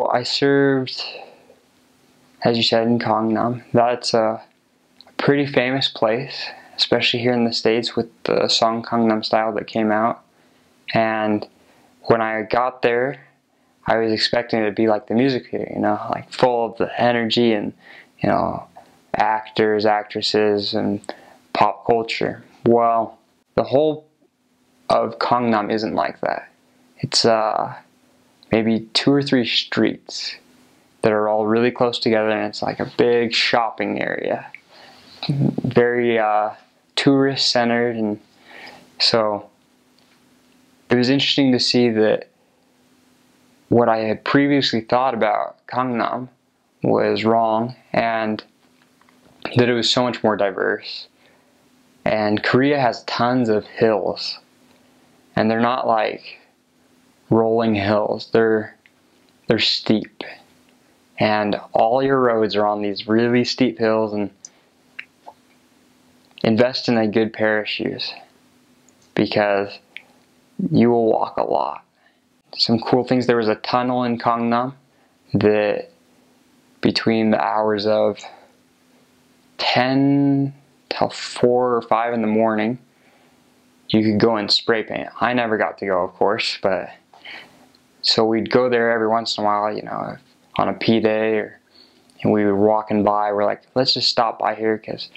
Well, I served, as you said, in Gangnam. That's a pretty famous place, especially here in the States with the song Gangnam Style that came out. And when I got there, I was expecting it to be like the music video, like full of the energy and, actors, actresses, and pop culture. Well, the whole of Gangnam isn't like that. It's maybe 2 or 3 streets that are all really close together, and it's like a big shopping area. Very tourist centered, and so it was interesting to see that what I had previously thought about Gangnam was wrong, and that it was so much more diverse. And Korea has tons of hills, and they're not like rolling hills. They're steep, and all your roads are on these really steep hills. And invest in a good pair of shoes, because you will walk a lot. Some cool things: there was a tunnel in Gangnam that between the hours of 10 till 4 or 5 in the morning, you could go and spray paint. I never got to go, of course, but so we'd go there every once in a while, on a P day, and we were walking by. We're like, let's just stop by here, because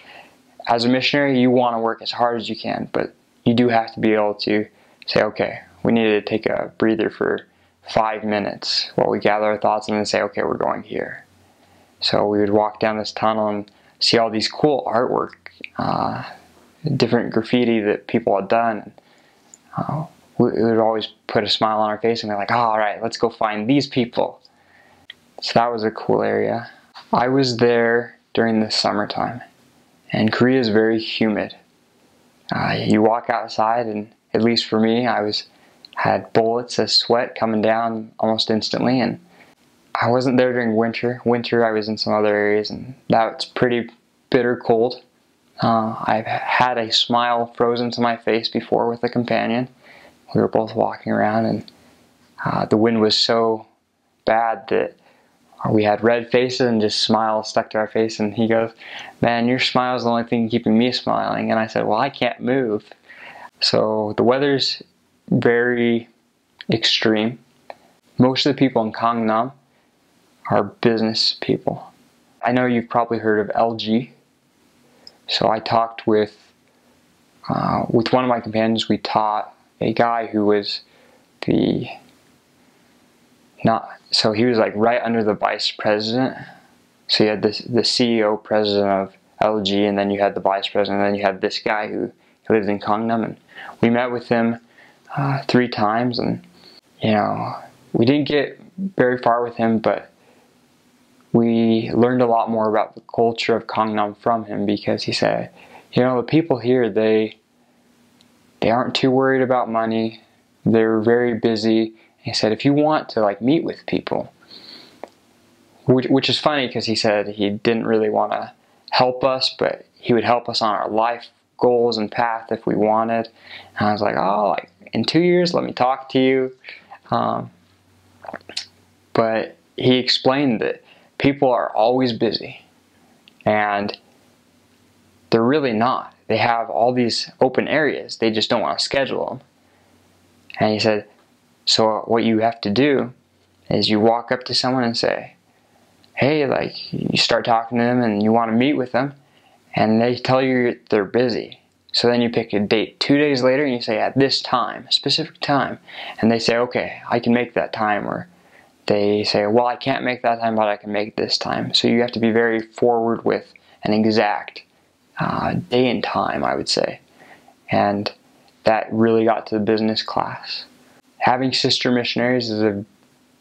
as a missionary, you want to work as hard as you can, but you do have to be able to say, okay, we need to take a breather for 5 minutes while we gather our thoughts, and then say, okay, we're going here. So we would walk down this tunnel and see all these cool artwork, different graffiti that people had done. It would always put a smile on our face, and we're like, oh, all right, let's go find these people. So that was a cool area. I was there during the summertime, and Korea is very humid. You walk outside, and at least for me, I had bullets of sweat coming down almost instantly. And I wasn't there during winter. Winter, I was in some other areas, and that's pretty bitter cold. I've had a smile frozen to my face before with a companion. We were both walking around, and the wind was so bad that we had red faces and just smiles stuck to our face. And he goes, man, your smile is the only thing keeping me smiling. And I said, well, I can't move. So the weather's very extreme. Most of the people in Gangnam are business people. I know you've probably heard of LG. So I talked with one of my companions. We taught a guy who was so he was like right under the vice president. So you had the CEO president of LG, and then you had the vice president, and then you had this guy who lived in Gangnam. And we met with him 3 times, and we didn't get very far with him, but we learned a lot more about the culture of Gangnam from him, because he said, the people here, they aren't too worried about money. They're very busy. He said, if you want to meet with people, which is funny, because he said he didn't really want to help us, but he would help us on our life goals and path if we wanted. And I was like, oh, in 2 years, let me talk to you. But he explained that people are always busy, and they're really not. They have all these open areas. They just don't want to schedule them. And he said, so what you have to do is you walk up to someone and say, hey, you start talking to them and you want to meet with them, and they tell you they're busy. So then you pick a date 2 days later, and you say, at this time, a specific time. And they say, okay, I can make that time. Or they say, well, I can't make that time, but I can make this time. So you have to be very forward with an exact day and time, I would say. And that really got to the business class. Having sister missionaries is a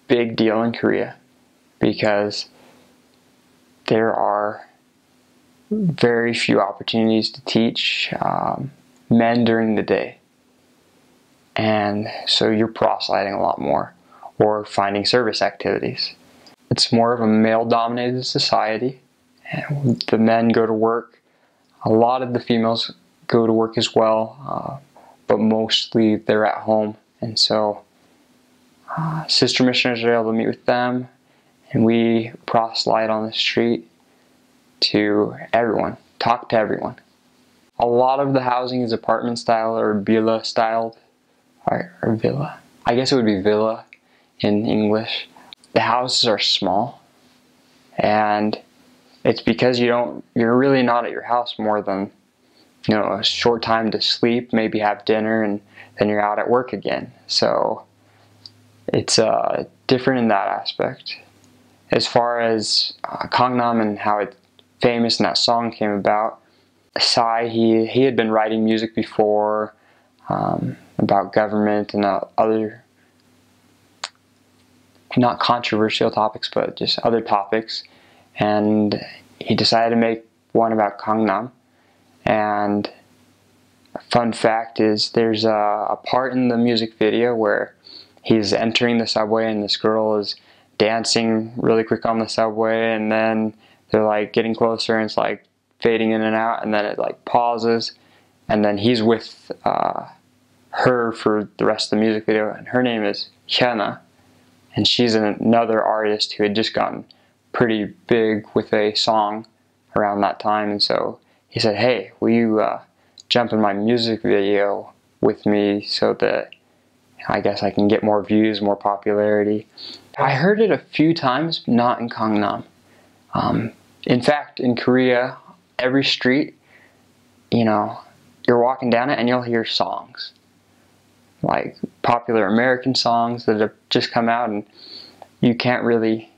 big deal in Korea, because there are very few opportunities to teach men during the day. And so you're proselyting a lot more, or finding service activities. It's more of a male-dominated society. And the men go to work. A lot of the females go to work as well, but mostly they're at home. And so sister missionaries are able to meet with them, and we proselyte on the street to everyone, talk to everyone. A lot of the housing is apartment style or villa styled, or villa. I guess it would be villa in English. The houses are small, and it's because you're really not at your house more than, you know, a short time to sleep, maybe have dinner, and then you're out at work again. So it's different in that aspect. As far as Gangnam and how it's famous and that song came about, Psy, he had been writing music before about government and other, not controversial topics, but just other topics. And he decided to make one about Gangnam. And a fun fact is there's a part in the music video where he's entering the subway and this girl is dancing really quick on the subway, and then they're like getting closer and it's like fading in and out, and then it like pauses, and then he's with her for the rest of the music video, and her name is Hyuna, and she's another artist who had just gotten pretty big with a song around that time. And so he said, hey, will you jump in my music video with me so that I guess I can get more views, more popularity. I heard it a few times, not in Gangnam. In fact, in Korea, every street, you know, you're walking down it and you'll hear songs. Like popular American songs that have just come out, and you don't really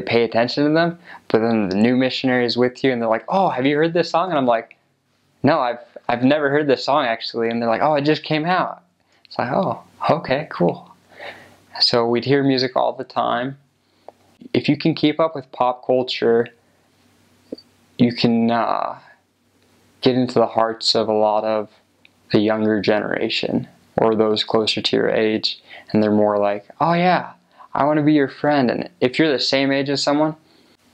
pay attention to them, but then the new Missionary is with you and they're like, oh, have you heard this song? And I'm like, no, I've never heard this song actually. And they're like, oh, it just came out. It's like, oh, okay, cool. So we'd hear music all the time. If you can keep up with pop culture, you can get into the hearts of a lot of the younger generation or those closer to your age, and they're more like, oh yeah, I want to be your friend. And if you're the same age as someone,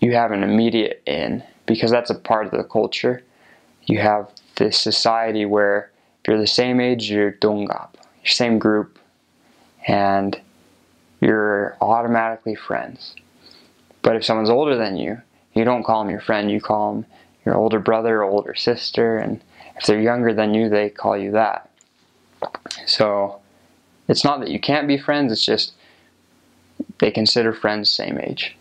you have an immediate in, because that's a part of the culture. You have this society where if you're the same age, you're 동갑, your same group, and you're automatically friends. But if someone's older than you, you don't call them your friend, you call them your older brother or older sister, and if they're younger than you, they call you that. So it's not that you can't be friends, it's just they consider friends same age.